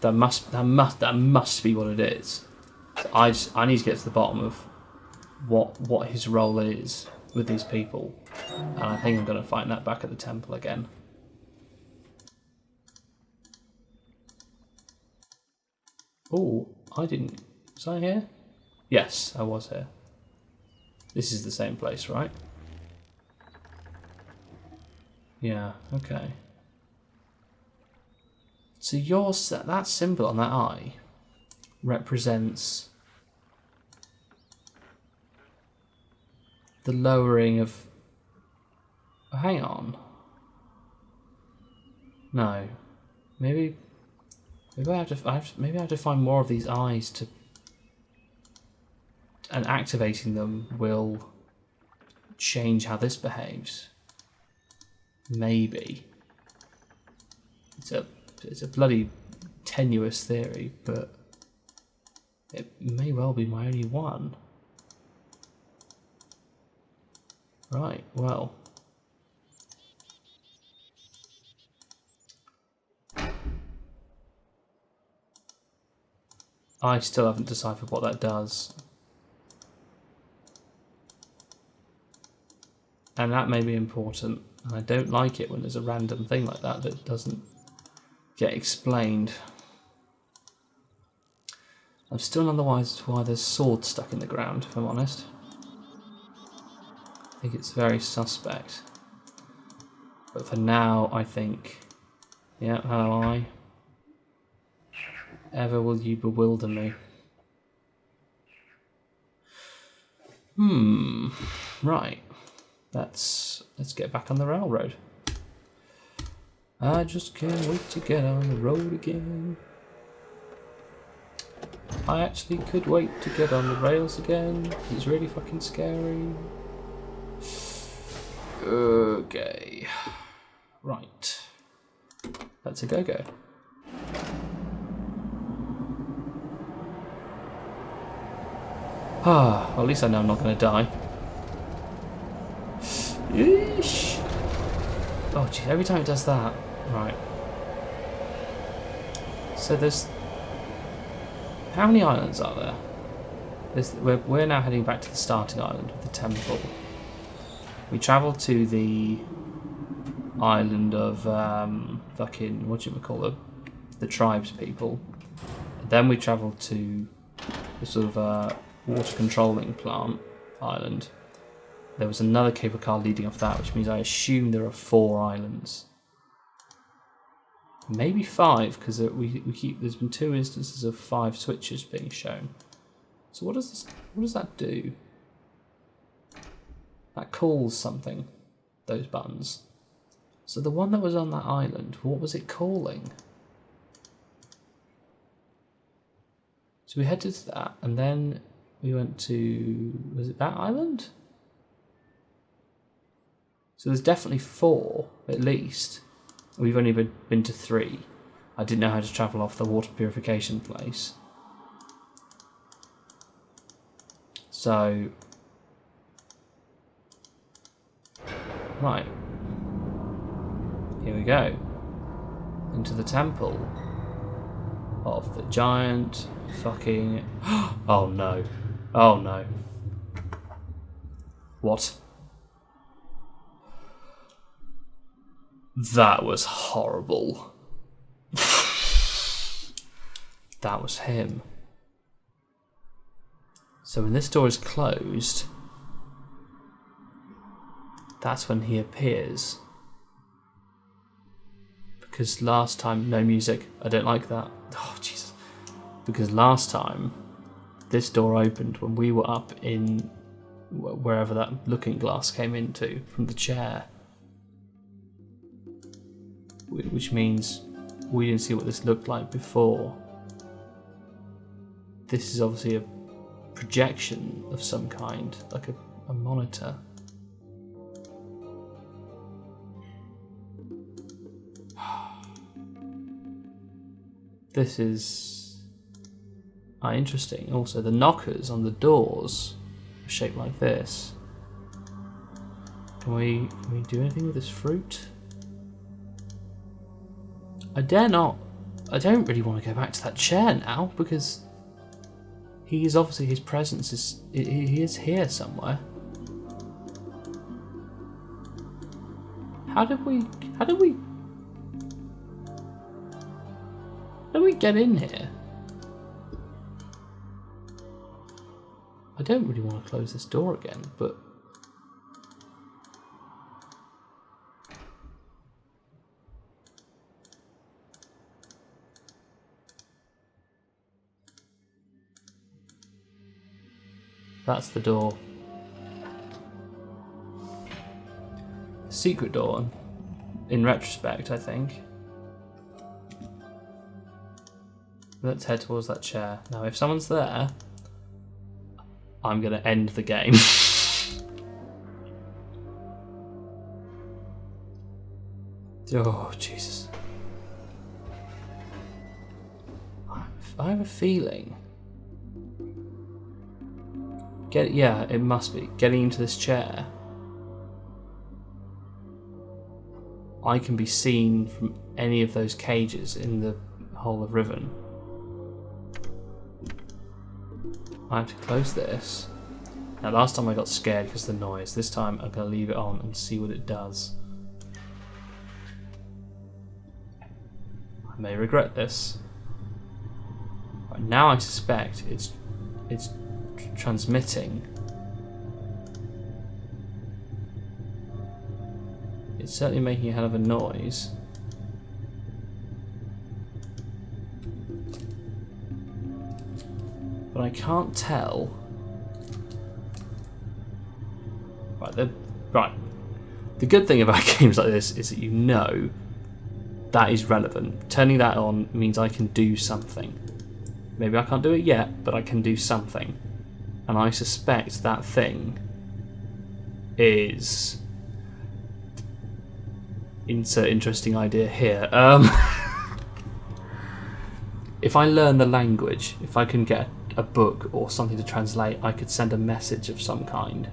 That must be what it is. So I need to get to the bottom of what his role is with these people, and I think I'm going to find that back at the temple again. Oh, was I here? Yes, I was here. This is the same place, right? Yeah, okay. So that symbol on that eye represents the lowering of... Oh, hang on. No. Maybe I have to find more of these eyes to... And activating them will change how this behaves. Maybe. It's a bloody tenuous theory, but it may well be my only one. Right, well. I still haven't deciphered what that does. And that may be important. And I don't like it when there's a random thing like that that doesn't get explained. I'm still none the wiser to why there's swords stuck in the ground, if I'm honest. I think it's very suspect. But for now, I think... Yeah, hello, I. Ever will you bewilder me. Right. Let's get back on the railroad. I just can't wait to get on the road again. I actually could wait to get on the rails again. It's really fucking scary. Okay. Right. Let's a go-go. Well, at least I know I'm not going to die. Yeesh. Oh, geez, every time it does that. Right. So there's... How many islands are there? We're now heading back to the starting island with the temple. We travel to the island of fucking... whatchamacallit? The tribes people. Then we travel to the sort of water controlling plant island. There was another cable car leading off that, which means I assume there are 4 islands. Maybe 5, because there's been 2 instances of 5 switches being shown. So what does that do? That calls something, those buttons. So the one that was on that island, what was it calling? So we headed to that, and then we went to, was it that island? So there's definitely 4, at least. We've only been to 3. I didn't know how to travel off the water purification place. So, right. Here we go. Into the temple of the giant fucking... Oh no. Oh no. What? That was horrible. That was him. So when this door is closed, that's when he appears. Because last time, no music, I don't like that. Oh, Jesus. Because last time, this door opened when we were up in wherever that looking glass came into from the chair. Which means we didn't see what this looked like before. This is obviously a projection of some kind, like a monitor. This is interesting. Also, the knockers on the doors are shaped like this. Can we do anything with this fruit? I dare not. I don't really want to go back to that chair now because he is obviously, his presence is, he is here somewhere. How did we get in here? I don't really want to close this door again, but that's the door. A secret door, in retrospect, I think. Let's head towards that chair. Now, if someone's there, I'm going to end the game. Oh, Jesus. I have a feeling. Yeah, it must be. Getting into this chair, I can be seen from any of those cages in the whole of Riven. I have to close this. Now, last time I got scared because of the noise. This time I'm going to leave it on and see what it does. I may regret this. Right, now I suspect it's transmitting. It's certainly making a hell of a noise. But I can't tell. Right. The good thing about games like this is that you know that is relevant. Turning that on means I can do something. Maybe I can't do it yet, but I can do something. And I suspect that thing is... Insert interesting idea here. If I learn the language, if I can get a book or something to translate, I could send a message of some kind.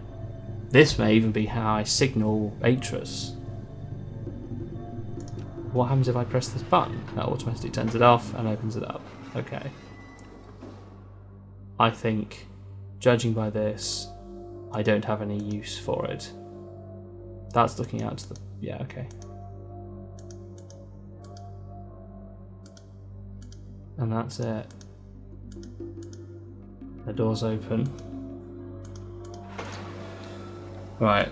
This may even be how I signal Atreus. What happens if I press this button? That automatically turns it off and opens it up. Okay. I think, judging by this, I don't have any use for it. That's looking out to the... yeah, okay. And that's it. The door's open. Right.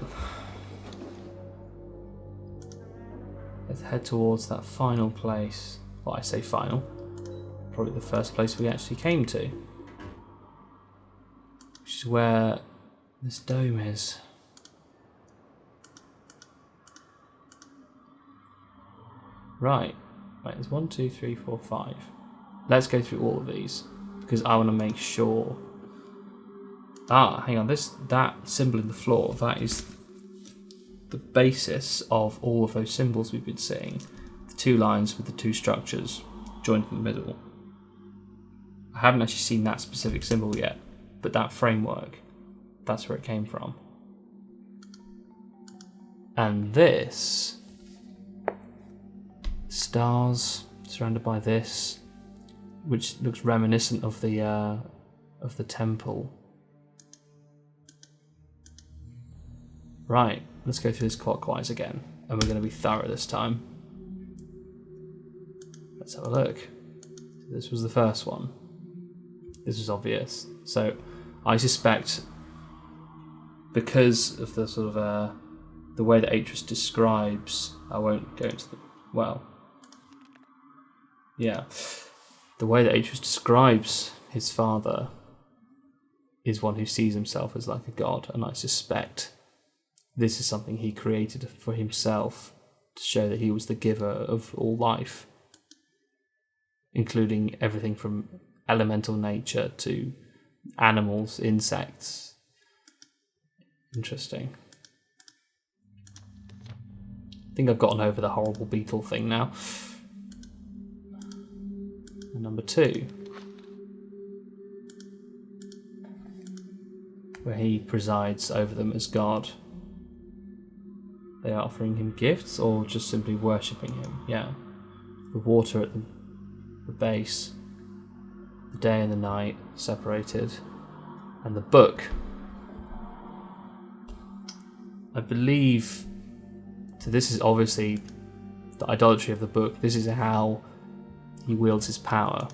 Let's head towards that final place. Well, I say final. Probably the first place we actually came to. Which is where this dome is. Right. Right, there's 1, 2, 3, 4, 5. Let's go through all of these, because I want to make sure... Ah, hang on, that symbol in the floor, that is the basis of all of those symbols we've been seeing. The 2 lines with the 2 structures joined in the middle. I haven't actually seen that specific symbol yet, but that framework, that's where it came from. And this... stars surrounded by this, which looks reminiscent of the temple. Right, let's go through this clockwise again, and we're going to be thorough this time. Let's have a look. This was the first one. This was obvious. So I suspect, because of the sort of the way that Atreus describes, I won't go into the... well... yeah. The way that Atreus describes his father is one who sees himself as like a god, and I suspect this is something he created for himself to show that he was the giver of all life, including everything from elemental nature to animals, insects. Interesting. I think I've gotten over the horrible beetle thing now. And number 2, where he presides over them as God. They are offering him gifts or just simply worshipping him. Yeah. The water at the base, the day and the night separated, and the book. I believe, so this is obviously the idolatry of the book. This is how he wields his power.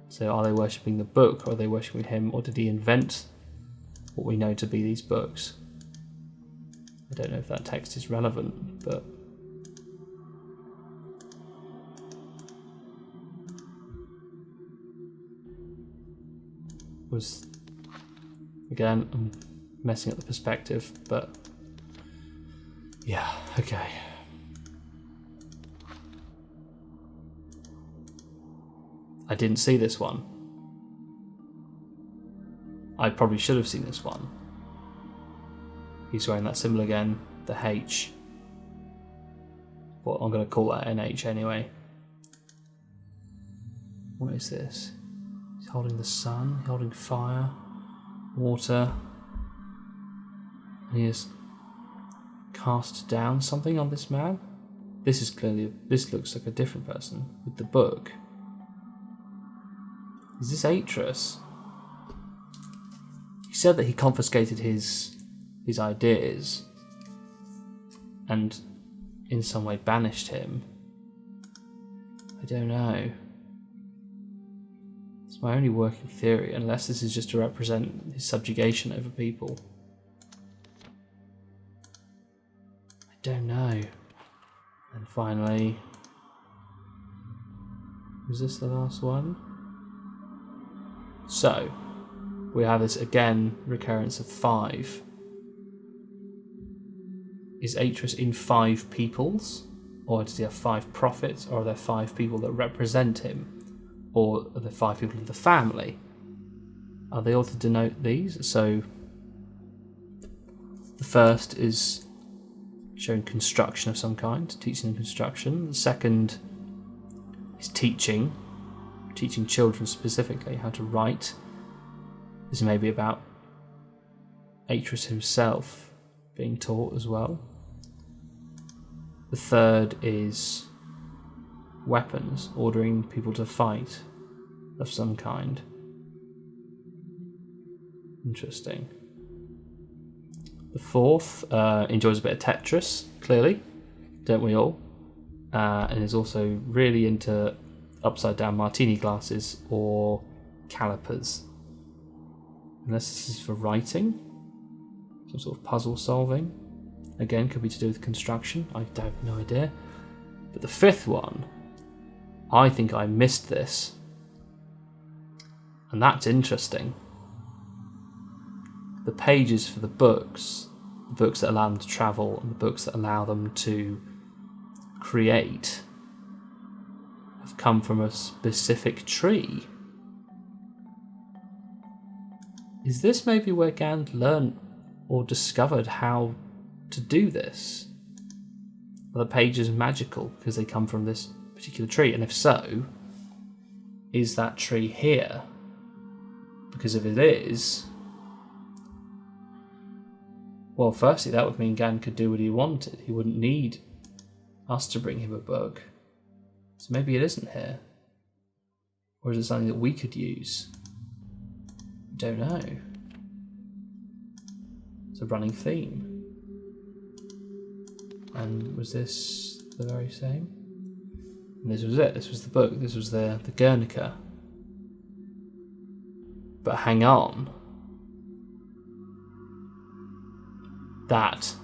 So are they worshipping the book, or are they worshipping him, or did he invent what we know to be these books? I don't know if that text is relevant, but was, again, I'm messing up the perspective, but yeah, okay. I didn't see this one. I probably should have seen this one. He's wearing that symbol again, the H. Well, I'm going to call that NH anyway. What is this? He's holding the sun, holding fire, water. And he has cast down something on this man. This is clearly, this looks like a different person with the book. Is this Atreus? He said that he confiscated his ideas and in some way banished him. I don't know. It's my only working theory, unless this is just to represent his subjugation over people. I don't know. And finally, was this the last one? So, we have this again recurrence of 5. Is Atreus in 5 peoples? Or does he have 5 prophets? Or are there 5 people that represent him? Or are there 5 people of the family? Are they all to denote these? So, the first is showing construction of some kind, teaching them construction. The second is teaching children specifically how to write. This may be about Atreus himself being taught as well. The third is weapons, ordering people to fight of some kind. Interesting. The fourth enjoys a bit of Tetris, clearly, don't we all? And is also really into upside down martini glasses or calipers. Unless this is for writing, some sort of puzzle solving. Again, could be to do with construction, I have no idea. But the fifth one, I think I missed this. And that's interesting. The pages for the books that allow them to travel, and the books that allow them to create, have come from a specific tree. Is this maybe where Gand learned or discovered how to do this? Are the pages magical because they come from this particular tree? And if so, is that tree here? Because if it is, well, firstly, that would mean Gand could do what he wanted. He wouldn't need us to bring him a book. So maybe it isn't here. Or is it something that we could use? I don't know. It's a running theme. And was this the very same? And this was it. This was the book. This was the Guernica. But hang on. That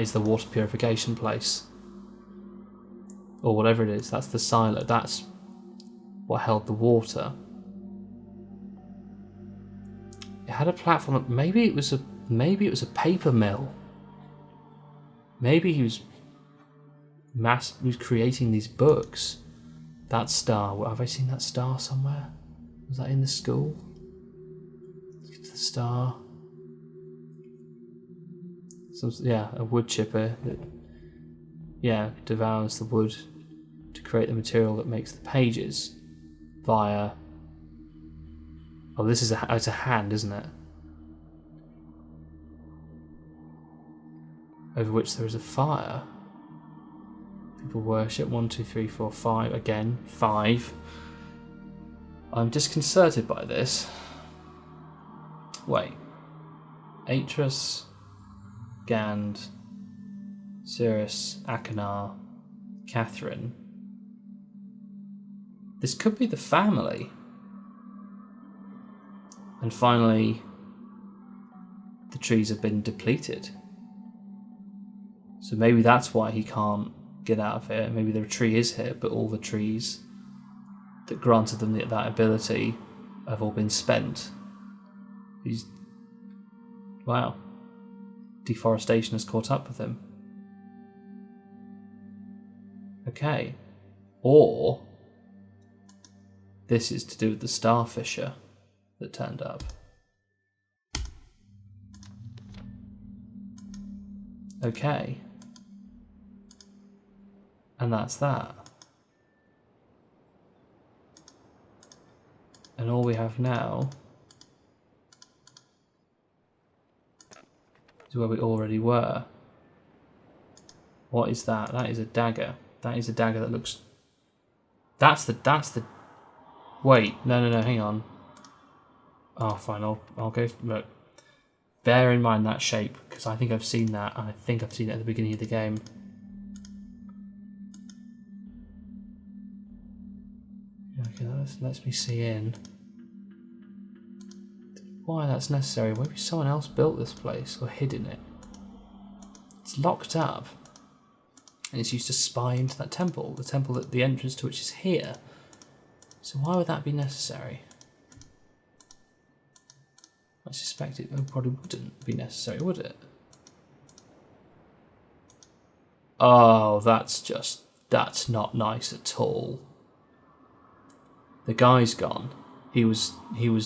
is the water purification place. Or whatever it is. That's the silo. That's what held the water. It had a platform. Maybe it was a paper mill. Maybe he was creating these books. That star. Have I seen that star somewhere? Was that in the school? Look at the star. A wood chipper that devours the wood to create the material that makes the pages via. Oh, this is it's a hand, isn't it? Over which there is a fire. People worship. 1, 2, 3, 4, 5. Again, 5. I'm disconcerted by this. Wait. Atris, Gand, Cirrus, Achenar, Catherine. This could be the family. And finally, the trees have been depleted. So maybe that's why he can't get out of here. Maybe the tree is here, but all the trees that granted them that ability have all been spent. Wow. Deforestation has caught up with him. Okay. Or this is to do with the starfisher that turned up. Okay. And that's that. And all we have now is where we already were. What is that? That is a dagger. That is a dagger that looks... That's the... Wait, no, hang on. Oh, fine, I'll go... Look. Bear in mind that shape, because I think I've seen that, and I think I've seen it at the beginning of the game. Okay, that lets me see in. Why that's necessary? Maybe someone else built this place, or hid in it. It's locked up. And it's used to spy into that temple. The temple that the entrance to which is here. So why would that be necessary? I suspect it probably wouldn't be necessary, would it? Oh, that's not nice at all. The guy's gone. He was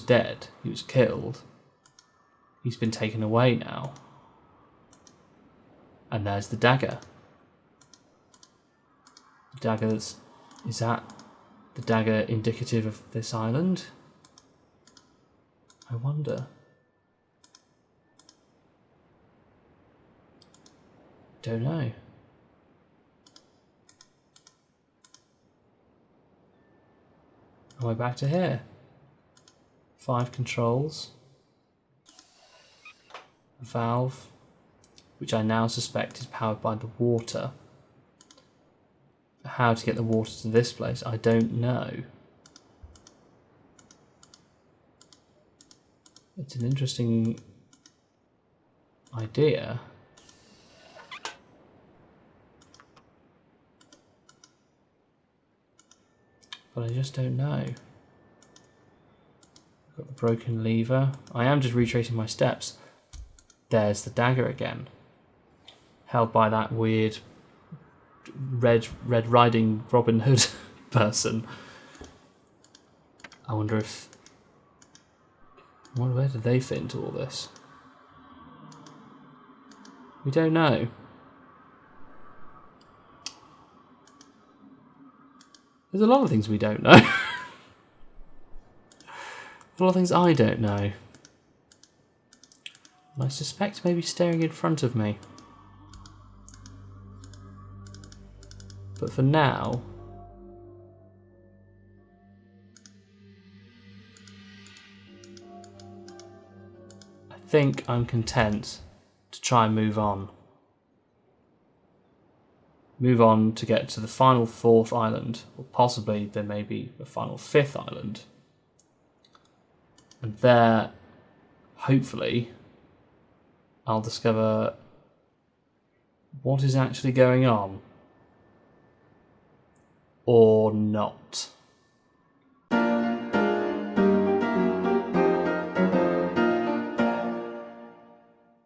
dead. He was killed. He's been taken away now. And there's the dagger. The dagger is that the dagger indicative of this island? I wonder. Don't know. Am I back to here? 5 controls. A valve, which I now suspect is powered by the water. How to get the water to this place, I don't know. It's an interesting idea. But I just don't know. I've got the broken lever. I am just retracing my steps. There's the dagger again. Held by that weird Red Riding Robin Hood person. I wonder where did they fit into all this? We don't know. There's a lot of things we don't know. A lot of things I don't know. And I suspect maybe staring in front of me. But for now, I think I'm content to try and move on. Move on to get to the final 4th island, or possibly there may be a final 5th island. And there, hopefully, I'll discover what is actually going on. Or not.